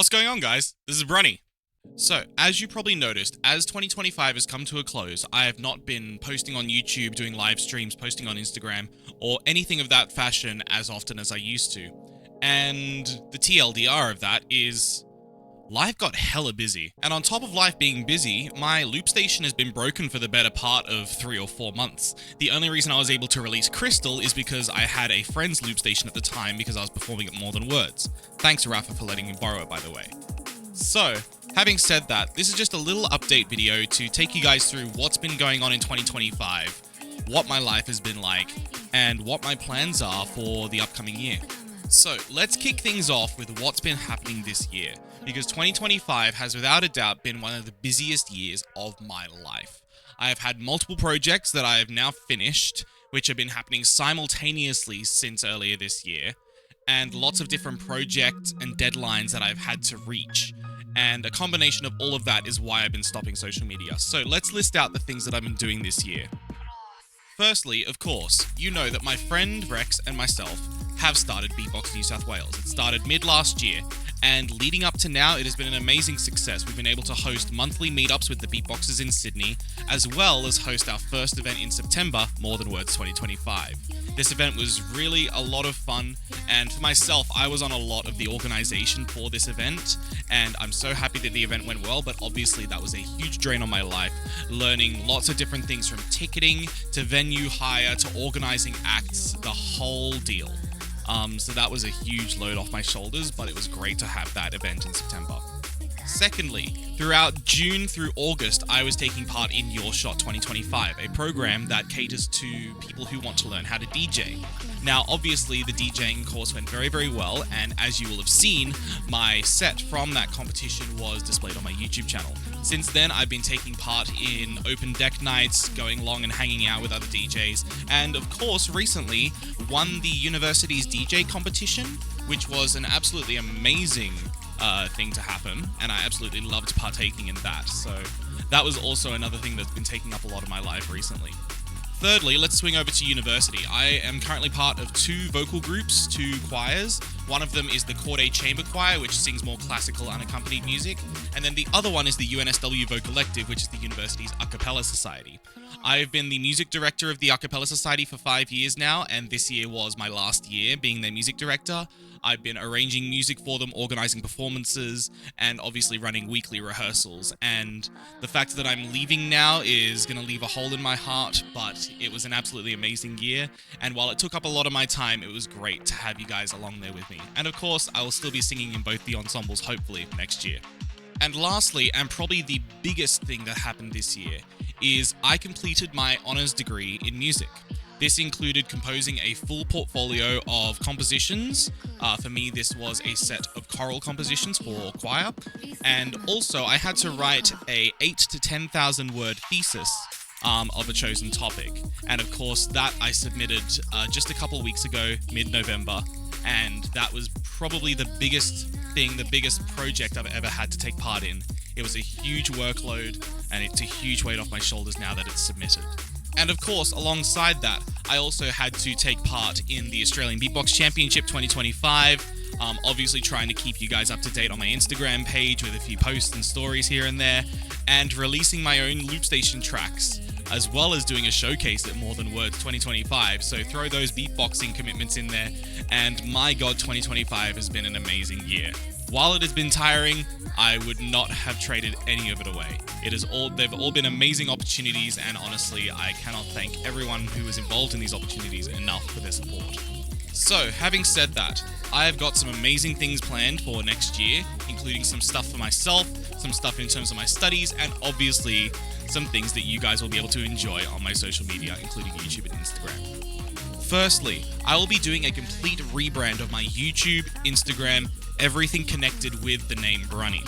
What's going on, guys? This is Brunny. So, as you probably noticed, as 2025 has come to a close, I have not been posting on YouTube, doing live streams, posting on Instagram, or anything of that fashion as often as I used to. And the TLDR of that is life got hella busy. And on top of life being busy, my loop station has been broken for the better part of 3 or 4 months. The only reason I was able to release Crystal is because I had a friend's loop station at the time because I was performing at More Than Words. Thanks, Rafa, for letting me borrow it, by the way. So, having said that, this is just a little update video to take you guys through what's been going on in 2025, what my life has been like, and what my plans are for the upcoming year. So, let's kick things off with what's been happening this year, because 2025 has without a doubt been one of the busiest years of my life. I have had multiple projects that I have now finished, which have been happening simultaneously since earlier this year, and lots of different projects and deadlines that I've had to reach. And a combination of all of that is why I've been stopping social media. So let's list out the things that I've been doing this year. Firstly, of course, you know that my friend Rex and myself have started Beatbox New South Wales. It started mid last year, and leading up to now, it has been an amazing success. We've been able to host monthly meetups with the beatboxers in Sydney, as well as host our first event in September, More Than Words 2025. This event was really a lot of fun, and for myself, I was on a lot of the organization for this event, and I'm so happy that the event went well, but obviously that was a huge drain on my life, learning lots of different things from ticketing to venue hire to organizing acts, the whole deal. So that was a huge load off my shoulders, but it was great to have that event in September. Secondly, throughout June through August, I was taking part in Your Shot 2025, a program that caters to people who want to learn how to DJ. Now, obviously, the DJing course went very, very well, and as you will have seen, my set from that competition was displayed on my YouTube channel. Since then, I've been taking part in open deck nights, going along and hanging out with other DJs, and of course, recently, won the university's DJ competition, which was an absolutely amazing thing to happen, and I absolutely loved partaking in that. So that was also another thing that's been taking up a lot of my life recently. Thirdly, let's swing over to university. I am currently part of 2 vocal groups, 2 choirs. One of them is the Corday Chamber Choir, which sings more classical unaccompanied music, and then the other one is the UNSW Vocollective, which is the university's a cappella society. I've been the music director of the a cappella society for 5 years now, and this year was my last year being their music director. I've been arranging music for them, organizing performances, and obviously running weekly rehearsals. And the fact that I'm leaving now is going to leave a hole in my heart, but it was an absolutely amazing year. And while it took up a lot of my time, it was great to have you guys along there with me. And of course, I will still be singing in both the ensembles, hopefully, next year. And lastly, and probably the biggest thing that happened this year, is I completed my honours degree in music. This included composing a full portfolio of compositions. For me, this was a set of choral compositions for choir. And also, I had to write a 8 to 10,000 word thesis of a chosen topic. And of course, that I submitted just a couple weeks ago, mid-November. And that was probably the biggest thing, the biggest project I've ever had to take part in. It was a huge workload, and it's a huge weight off my shoulders now that it's submitted. And of course, alongside that, I also had to take part in the Australian Beatbox Championship 2025, obviously trying to keep you guys up to date on my Instagram page with a few posts and stories here and there, and releasing my own loop station tracks, as well as doing a showcase at More Than Words 2025, so throw those beatboxing commitments in there, and my god, 2025 has been an amazing year. While it has been tiring, I would not have traded any of it away. They've all been amazing opportunities, and honestly, I cannot thank everyone who was involved in these opportunities enough for their support. So, having said that, I have got some amazing things planned for next year, including some stuff for myself, some stuff in terms of my studies, and obviously some things that you guys will be able to enjoy on my social media, including YouTube and Instagram. Firstly, I will be doing a complete rebrand of my YouTube, Instagram, everything connected with the name Brunny.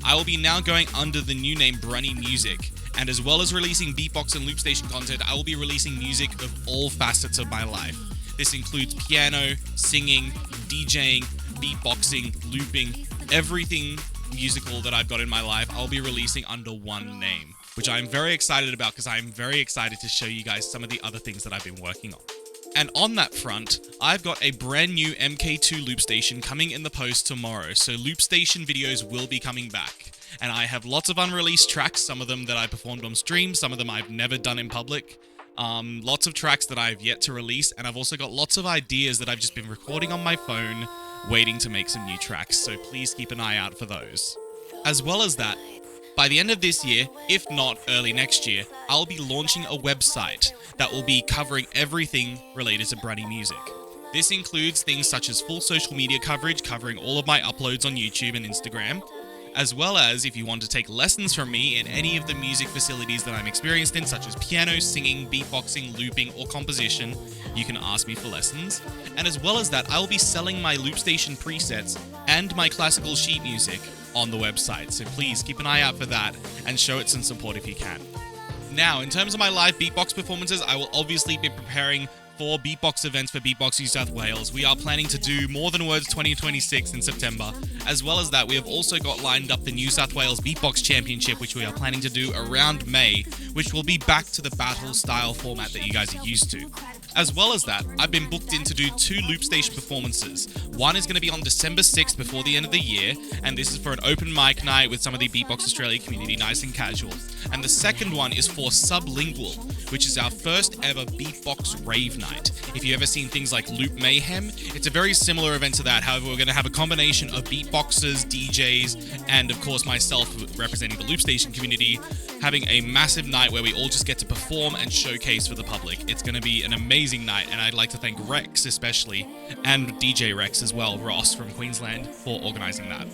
I will be now going under the new name Brunny Music, and as well as releasing beatbox and loop station content, I will be releasing music of all facets of my life. This includes piano, singing, DJing, beatboxing, looping, everything musical that I've got in my life, I'll be releasing under one name, which I'm very excited about because I'm very excited to show you guys some of the other things that I've been working on. And on that front, I've got a brand new MK2 loop station coming in the post tomorrow, so loop station videos will be coming back. And I have lots of unreleased tracks, some of them that I performed on stream, some of them I've never done in public. Lots of tracks that I've yet to release, and I've also got lots of ideas that I've just been recording on my phone, waiting to make some new tracks, so please keep an eye out for those. As well as that, by the end of this year, if not early next year, I'll be launching a website that will be covering everything related to Brunny music. This includes things such as full social media coverage, covering all of my uploads on YouTube and Instagram, as well as if you want to take lessons from me in any of the music facilities that I'm experienced in, such as piano, singing, beatboxing, looping, or composition, you can ask me for lessons. And as well as that, I will be selling my loop station presets and my classical sheet music on the website, so please keep an eye out for that and show it some support if you can. Now, in terms of my live beatbox performances, I will obviously be preparing for beatbox events for Beatbox New South Wales. We are planning to do More Than Words 2026 in September. As well as that, we have also got lined up the New South Wales Beatbox Championship, which we are planning to do around May, which will be back to the battle style format that you guys are used to. As well as that, I've been booked in to do 2 loop station performances. One is going to be on December 6th before the end of the year, and this is for an open mic night with some of the Beatbox Australia community, nice and casual. And the second one is for Sublingual, which is our first ever beatbox rave night. If you've ever seen things like Loop Mayhem, it's a very similar event to that. However, we're going to have a combination of beatboxers, DJs, and of course myself representing the loop station community, having a massive night where we all just get to perform and showcase for the public. It's going to be an amazing night, and I'd like to thank Rex especially, and DJ Rex as well, Ross from Queensland, for organising that.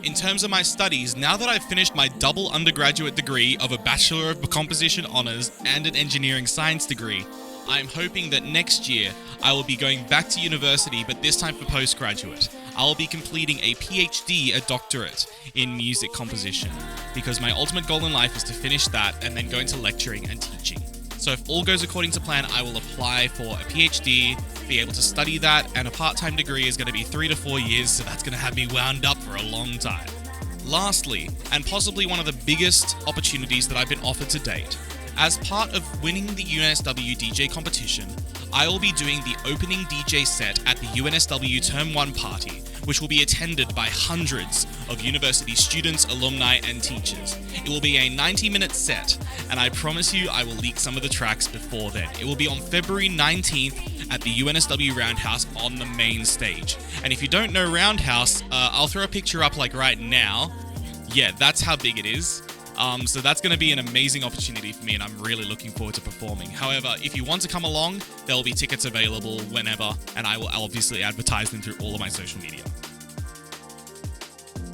In terms of my studies, now that I've finished my double undergraduate degree of a Bachelor of Composition Honours and an Engineering Science degree, I'm hoping that next year I will be going back to university, but this time for postgraduate. I'll be completing a PhD, a doctorate in music composition, because my ultimate goal in life is to finish that and then go into lecturing and teaching. So if all goes according to plan, I will apply for a PhD, be able to study that, and a part-time degree is going to be 3 to 4 years, so that's going to have me wound up for a long time. Lastly, and possibly one of the biggest opportunities that I've been offered to date, as part of winning the UNSW DJ competition, I will be doing the opening DJ set at the UNSW Term 1 party, which will be attended by hundreds of university students, alumni, and teachers. It will be a 90-minute set, and I promise you I will leak some of the tracks before then. It will be on February 19th at the UNSW Roundhouse on the main stage. And if you don't know Roundhouse, I'll throw a picture up like right now. Yeah, that's how big it is. So that's going to be an amazing opportunity for me, and I'm really looking forward to performing. However, if you want to come along, there will be tickets available whenever, and I will obviously advertise them through all of my social media.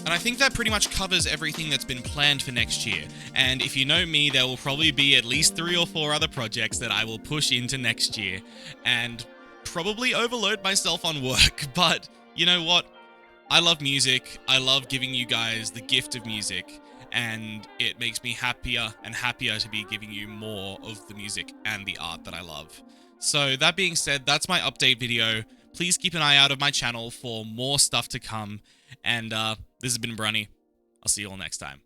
And I think that pretty much covers everything that's been planned for next year. And if you know me, there will probably be at least 3 or 4 other projects that I will push into next year and probably overload myself on work. But you know what? I love music. I love giving you guys the gift of music. And it makes me happier and happier to be giving you more of the music and the art that I love. So that being said, that's my update video. Please keep an eye out of my channel for more stuff to come. And this has been Brunny. I'll see you all next time.